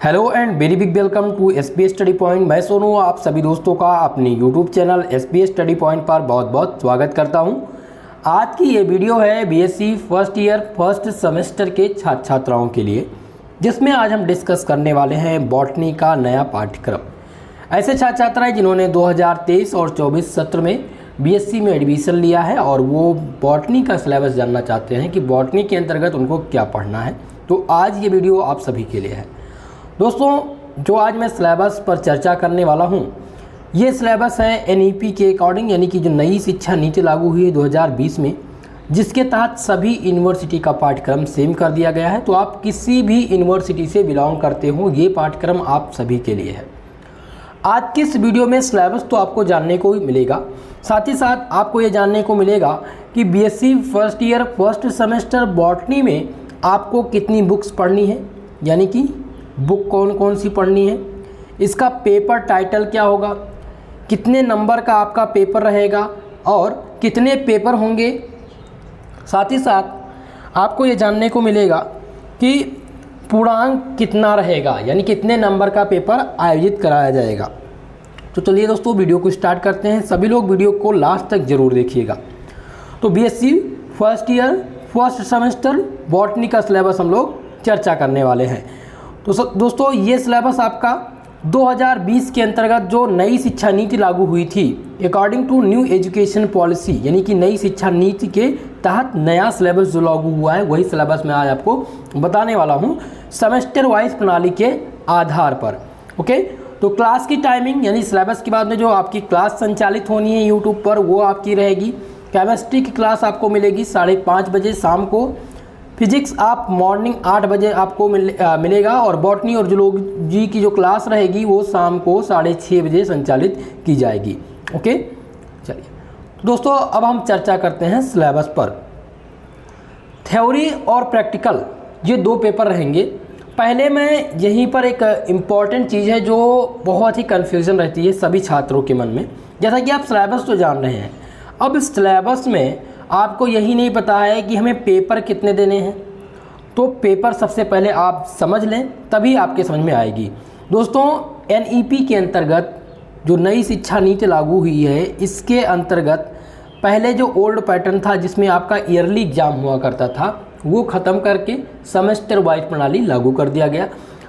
Hello and very big welcome to SPS study point. मैं सोनू आप सभी दोस्तों का अपने YouTube channel SPS study point पर बहुत बहुत स्वागत करता हूं। आज की ये वीडियो है BSc first year first semester के छात्र छात्राओं के लिए, जिसमें आज हम डिस्कस करने वाले हैं बॉटनी का नया पाठ्यक्रम। ऐसे छात्र छात्राएँ जिन्होंने 2023 और 24 सत्र में बीएससी में एडमिशन लिया है और वो बॉटनी का सिलेबस जानना चाहते हैं कि बॉटनी के अंतर्गत उनको क्या पढ़ना है, तो आज ये वीडियो आप सभी के लिए है। दोस्तों, जो आज मैं सिलेबस पर चर्चा करने वाला हूँ, ये सिलेबस है एनईपी के अकॉर्डिंग, यानी कि जो नई शिक्षा नीति लागू हुई है 2020 में, जिसके तहत सभी यूनिवर्सिटी का पाठ्यक्रम सेम कर दिया गया है। तो आप किसी भी यूनिवर्सिटी से बिलोंग करते हो, ये पाठ्यक्रम आप सभी के लिए है। आज की इस वीडियो में सिलेबस तो आपको जानने को ही मिलेगा, साथ ही साथ आपको ये जानने को मिलेगा कि BSc first year first semester botany में आपको कितनी बुक्स पढ़नी है, यानी कि बुक कौन कौन सी पढ़नी है, इसका पेपर टाइटल क्या होगा, कितने नंबर का आपका पेपर रहेगा और कितने पेपर होंगे। साथ ही साथ आपको ये जानने को मिलेगा कि पूर्णांक कितना रहेगा, यानी कितने नंबर का पेपर आयोजित कराया जाएगा। तो चलिए दोस्तों, वीडियो को स्टार्ट करते हैं। सभी लोग वीडियो को लास्ट तक जरूर देखिएगा। तो BSc first year first semester botany का सिलेबस हम लोग चर्चा करने वाले हैं। तो दोस्तों, ये सिलेबस आपका 2020 के अंतर्गत जो नई शिक्षा नीति लागू हुई थी, according to new education policy, यानी कि नई शिक्षा नीति के तहत नया सिलेबस जो लागू हुआ है, वही सिलेबस मैं आज आपको बताने वाला हूँ सेमेस्टर वाइज प्रणाली के आधार पर। ओके, तो क्लास की टाइमिंग, यानी सिलेबस के बाद में जो आपकी क्लास संचालित होनी है यूट्यूब पर, वो आपकी रहेगी। केमिस्ट्री की क्लास आपको मिलेगी 5:30 बजे शाम को। फिजिक्स आप मॉर्निंग 8 बजे आपको मिलेगा और बॉटनी और जूलॉजी की जो क्लास रहेगी वो शाम को 6:30 बजे संचालित की जाएगी। ओके, चलिए दोस्तों, अब हम चर्चा करते हैं सिलेबस पर। थ्योरी और प्रैक्टिकल ये दो पेपर रहेंगे। पहले मैं यहीं पर एक इम्पॉर्टेंट चीज़ है जो बहुत ही कन्फ्यूज़न रहती है सभी छात्रों के मन में। जैसा कि आप सिलेबस तो जान रहे हैं, अब इस सिलेबस में आपको यही नहीं पता है कि हमें पेपर कितने देने हैं। तो पेपर सबसे पहले आप समझ लें, तभी आपके समझ में आएगी। दोस्तों, एनईपी के अंतर्गत जो नई शिक्षा नीति लागू हुई है, इसके अंतर्गत पहले जो ओल्ड पैटर्न था जिसमें आपका ईयरली एग्जाम हुआ करता था, वो ख़त्म करके सेमेस्टर वाइज प्रणाली लागू कर दिया गया।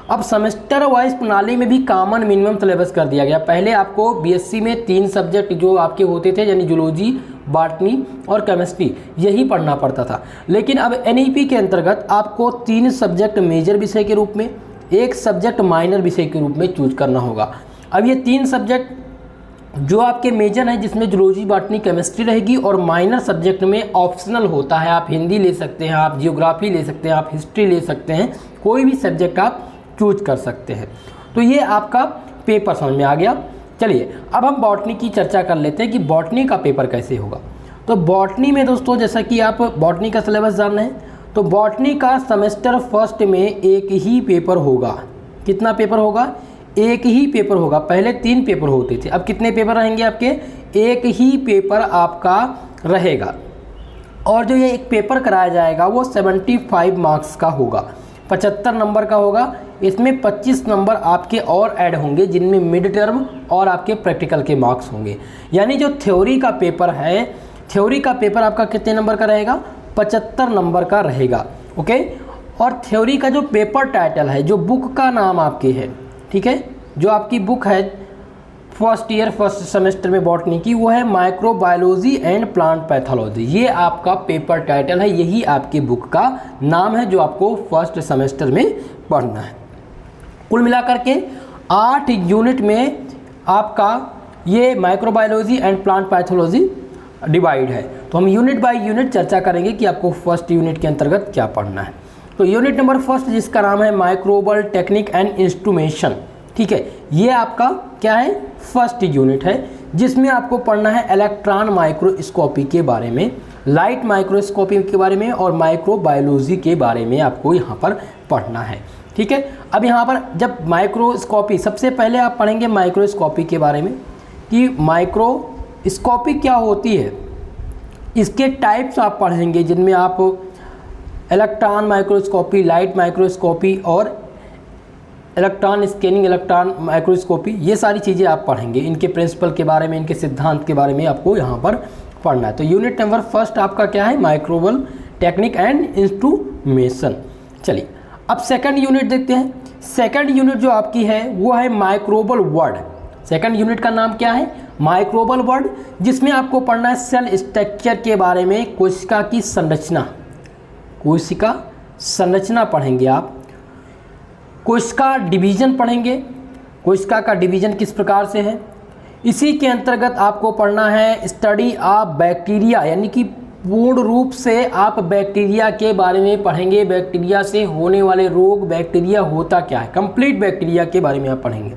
अब सेमेस्टर वाइज प्रणाली में भी कॉमन मिनिमम सिलेबस कर दिया गया। पहले आपको बीएससी में 3 सब्जेक्ट जो आपके होते थे, यानी जूलॉजी, बॉटनी और केमिस्ट्री, यही पढ़ना पड़ता था। लेकिन अब एनईपी के अंतर्गत आपको 3 सब्जेक्ट मेजर विषय के रूप में, 1 सब्जेक्ट माइनर विषय के रूप में चूज करना होगा। अब ये 3 सब्जेक्ट जो आपके मेजर हैं, जिसमें जूलॉजी, बॉटनी, केमिस्ट्री रहेगी, और माइनर सब्जेक्ट में ऑप्शनल होता है। आप हिंदी ले सकते हैं, आप जियोग्राफी ले सकते हैं, आप हिस्ट्री ले सकते हैं, कोई भी सब्जेक्ट आप चूज कर सकते हैं। तो ये आपका पेपर समझ में आ गया। चलिए अब हम बॉटनी की चर्चा कर लेते हैं कि बॉटनी का पेपर कैसे होगा। तो बॉटनी में दोस्तों, जैसा कि आप बॉटनी का सिलेबस जान रहे हैं, तो बॉटनी का सेमेस्टर फर्स्ट में एक ही पेपर होगा। कितना पेपर होगा? एक ही पेपर होगा। पहले 3 पेपर होते थे, अब कितने पेपर रहेंगे आपके? एक ही पेपर आपका रहेगा। और जो ये एक पेपर कराया जाएगा वो 75 मार्क्स का होगा, 75 नंबर का होगा। इसमें 25 नंबर आपके और ऐड होंगे, जिनमें मिड टर्म और आपके प्रैक्टिकल के मार्क्स होंगे। यानी जो थ्योरी का पेपर है, थ्योरी का पेपर आपका कितने नंबर का रहेगा? 75 नंबर का रहेगा। ओके, और थ्योरी का जो पेपर टाइटल है, जो बुक का नाम आपकी है, ठीक है, जो आपकी बुक है फर्स्ट ईयर फर्स्ट सेमेस्टर में बॉटनी की, वो है माइक्रोबायोलॉजी एंड प्लांट पैथोलॉजी। ये आपका पेपर टाइटल है, यही आपकी बुक का नाम है जो आपको फर्स्ट सेमेस्टर में पढ़ना है। कुल मिलाकर के 8 यूनिट में आपका ये microbiology and plant pathology divide है। तो हम यूनिट बाय यूनिट चर्चा करेंगे कि आपको फर्स्ट यूनिट के अंतर्गत क्या पढ़ना है। तो यूनिट नंबर फर्स्ट, जिसका नाम है माइक्रोबल टेक्निक एंड इंस्ट्रूमेंटेशन, ठीक है, ये आपका क्या है? फर्स्ट यूनिट है, जिसमें आपको पढ़ना है इलेक्ट्रॉन माइक्रोस्कोपी के बारे में, लाइट माइक्रोस्कोपी के बारे में और माइक्रोबायोलॉजी के बारे में आपको यहाँ पर पढ़ना है। ठीक है, अब यहाँ पर जब माइक्रोस्कोपी, सबसे पहले आप पढ़ेंगे माइक्रोस्कोपी के बारे में कि माइक्रोस्कोपी क्या होती है, इसके टाइप्स आप पढ़ेंगे, जिनमें आप इलेक्ट्रॉन माइक्रोस्कोपी, लाइट माइक्रोस्कोपी और इलेक्ट्रॉन स्कैनिंग, इलेक्ट्रॉन माइक्रोस्कोपी, ये सारी चीज़ें आप पढ़ेंगे। इनके प्रिंसिपल के बारे में, इनके सिद्धांत के बारे में आपको यहाँ पर पढ़ना है। तो यूनिट नंबर फर्स्ट आपका क्या है, माइक्रोबियल टेक्निक एंड इंस्ट्रूमेशन। चलिए अब सेकंड यूनिट देखते हैं। सेकंड यूनिट जो आपकी है वो है माइक्रोबियल वर्ड। सेकंड यूनिट का नाम क्या है, माइक्रोबियल वर्ड, जिसमें आपको पढ़ना है सेल स्ट्रक्चर के बारे में, कोशिका की संरचना, कोशिका संरचना पढ़ेंगे आप, कोशिका डिवीजन पढ़ेंगे, कोशिका का डिवीजन किस प्रकार से है। इसी के अंतर्गत आपको पढ़ना है स्टडी ऑफ बैक्टीरिया, यानी कि पूर्ण रूप से आप बैक्टीरिया के बारे में पढ़ेंगे, बैक्टीरिया से होने वाले रोग, बैक्टीरिया होता क्या है, कंप्लीट बैक्टीरिया के बारे में आप पढ़ेंगे।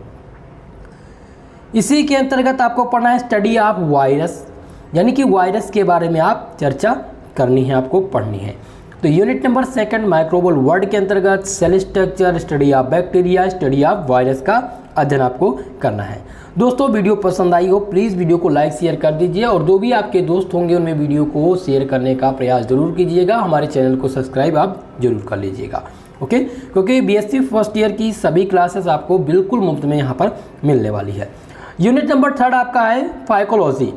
इसी के अंतर्गत आपको पढ़ना है स्टडी ऑफ वायरस, यानी कि वायरस के बारे में आप चर्चा करनी है, आपको पढ़नी है। तो unit number second microbial world के अंतर्गत cell structure, study of bacteria, study of virus का अध्ययन आपको करना है। दोस्तों वीडियो पसंद आई हो प्लीज़ वीडियो को लाइक शेयर कर दीजिए, और जो भी आपके दोस्त होंगे उनमें वीडियो को शेयर करने का प्रयास जरूर कीजिएगा। हमारे चैनल को सब्सक्राइब आप जरूर कर लीजिएगा, ओके, क्योंकि बीएससी फर्स्ट ईयर की सभी क्लासेस आपको बिल्कुल मुफ्त में यहाँ पर मिलने वाली है। यूनिट नंबर थर्ड आपका है फाइकोलॉजी।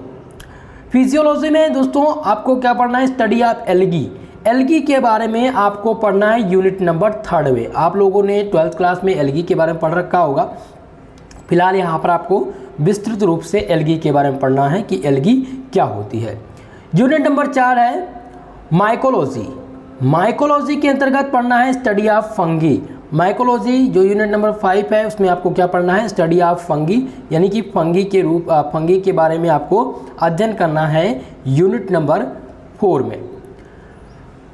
फिजियोलॉजी में दोस्तों आपको क्या पढ़ना है, स्टडी ऑफ एल्गी, एल्गी के बारे में आपको पढ़ना है यूनिट नंबर थर्ड में। आप लोगों ने 12th क्लास में एल्गी के बारे में पढ़ रखा होगा, फिलहाल यहाँ पर आपको विस्तृत रूप से एल्गी के बारे में पढ़ना है कि एल्गी क्या होती है। यूनिट नंबर 4 है माइकोलॉजी। माइकोलॉजी के अंतर्गत पढ़ना है स्टडी ऑफ फंगी। माइकोलॉजी जो यूनिट नंबर 5 है उसमें आपको क्या पढ़ना है, स्टडी ऑफ फंगी, यानी कि फंगी के बारे में आपको अध्ययन करना है यूनिट नंबर 4 में।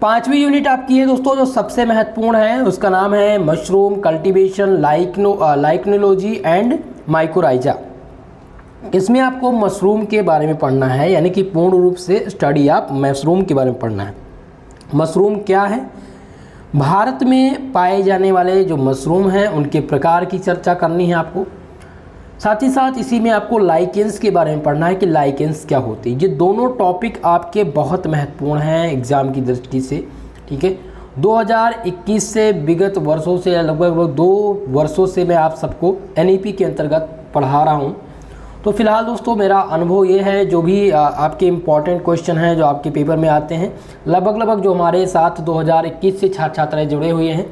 पांचवी यूनिट आपकी है दोस्तों जो सबसे महत्वपूर्ण है, उसका नाम है मशरूम कल्टीवेशन, लाइक्नोलॉजी एंड माइकोराइजा। इसमें आपको मशरूम के बारे में पढ़ना है, यानी कि पूर्ण रूप से स्टडी ऑफ मशरूम के बारे में पढ़ना है। मशरूम क्या है, भारत में पाए जाने वाले जो मशरूम हैं उनके प्रकार की चर्चा करनी है आपको। साथ ही साथ इसी में आपको लाइकेंस के बारे में पढ़ना है कि लाइकेंस क्या होती है। ये दोनों टॉपिक आपके बहुत महत्वपूर्ण हैं एग्ज़ाम की दृष्टि से, ठीक है। 2021 से विगत वर्षों से लगभग 2 वर्षों से मैं आप सबको एनईपी के अंतर्गत पढ़ा रहा हूँ। तो फिलहाल दोस्तों मेरा अनुभव ये है, जो भी आपके इम्पॉर्टेंट क्वेश्चन हैं जो आपके पेपर में आते हैं, लगभग जो हमारे साथ 2021 से छात्र छात्राएँ जुड़े हुए हैं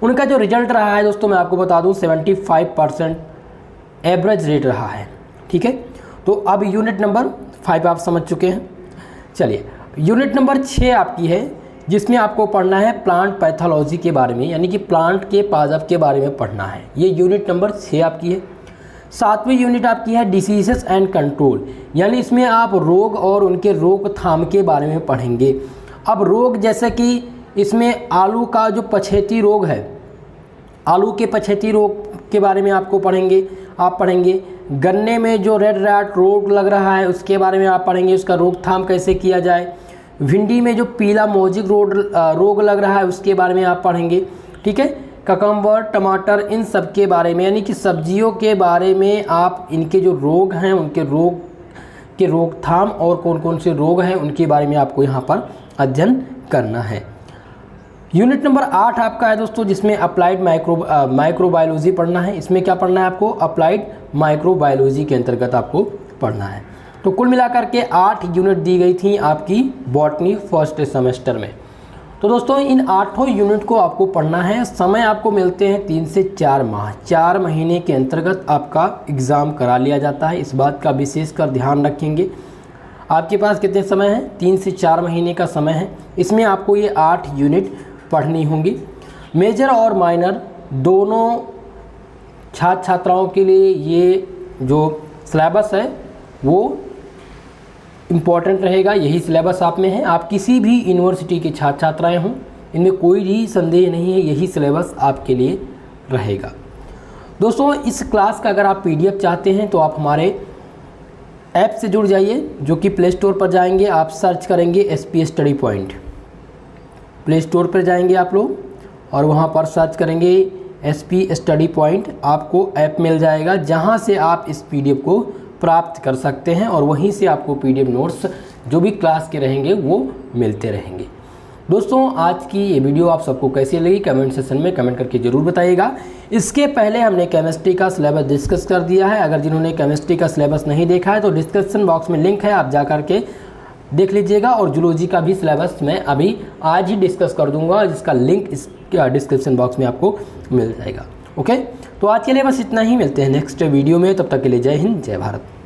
उनका जो रिजल्ट रहा है दोस्तों मैं आपको बता दूँ 75% एवरेज रेट रहा है, ठीक है। तो अब यूनिट नंबर 5 आप समझ चुके हैं। चलिए यूनिट नंबर 6 आपकी है, जिसमें आपको पढ़ना है प्लांट पैथोलॉजी के बारे में, यानी कि प्लांट के पादप के बारे में पढ़ना है। ये यूनिट नंबर 6 आपकी है। 7वीं यूनिट आपकी है डिसीजेस एंड कंट्रोल, यानी इसमें आप रोग और उनके रोकथाम के बारे में पढ़ेंगे। अब रोग जैसे कि इसमें आलू का जो पछेती रोग है, आलू के पछेती रोग के बारे में आपको पढ़ेंगे। गन्ने में जो रेड रैट रोग लग रहा है उसके बारे में आप पढ़ेंगे, उसका रोकथाम कैसे किया जाए। भिंडी में जो पीला मोजिक रोग लग रहा है उसके बारे में आप पढ़ेंगे, ठीक है। ककम्बर, टमाटर, इन सब के बारे में, यानी कि सब्जियों के बारे में आप इनके जो रोग हैं उनके रोग के रोकथाम और कौन कौन से रोग हैं उनके बारे में आपको यहाँ पर अध्ययन करना है। यूनिट नंबर 8 आपका है दोस्तों, जिसमें अप्लाइड माइक्रोबायोलॉजी पढ़ना है। इसमें क्या पढ़ना है आपको, अप्लाइड माइक्रोबायोलॉजी के अंतर्गत आपको पढ़ना है। तो कुल मिलाकर के 8 यूनिट दी गई थी आपकी बॉटनी फर्स्ट सेमेस्टर में। तो दोस्तों इन 8 यूनिट को आपको पढ़ना है। समय आपको मिलते हैं 3 से 4 माह, 4 महीने के अंतर्गत आपका एग्ज़ाम करा लिया जाता है। इस बात का विशेषकर ध्यान रखेंगे। आपके पास कितने समय है, 3 से 4 महीने का समय है। इसमें आपको ये 8 यूनिट पढ़नी होंगी। मेजर और माइनर दोनों छात्र छात्राओं के लिए ये जो सिलेबस है वो इम्पॉर्टेंट रहेगा। यही सिलेबस आप में है, आप किसी भी यूनिवर्सिटी के छात्र छात्राएँ हों, इनमें कोई भी संदेह नहीं है, यही सिलेबस आपके लिए रहेगा। दोस्तों इस क्लास का अगर आप PDF चाहते हैं तो आप हमारे ऐप से जुड़ जाइए, जो कि प्ले स्टोर पर जाएंगे, आप सर्च करेंगे SP study point. Play store पर जाएंगे आप लोग और वहाँ पर सर्च करेंगे SP स्टडी पॉइंट, आपको ऐप मिल जाएगा जहाँ से आप इस PDF को प्राप्त कर सकते हैं और वहीं से आपको PDF नोट्स जो भी क्लास के रहेंगे वो मिलते रहेंगे। दोस्तों आज की ये वीडियो आप सबको कैसी लगी कमेंट सेक्शन में कमेंट करके ज़रूर बताइएगा। इसके पहले हमने केमिस्ट्री का सिलेबस डिस्कस कर दिया है। अगर जिन्होंने केमिस्ट्री का सिलेबस नहीं देखा है तो डिस्क्रिप्शन बॉक्स में लिंक है, आप जा करके देख लीजिएगा। और जूलॉजी का भी सिलेबस मैं अभी आज ही डिस्कस कर दूंगा, जिसका लिंक इस डिस्क्रिप्शन बॉक्स में आपको मिल जाएगा। ओके, तो आज के लिए बस इतना ही, मिलते हैं नेक्स्ट वीडियो में। तब तक के लिए जय हिंद, जय भारत।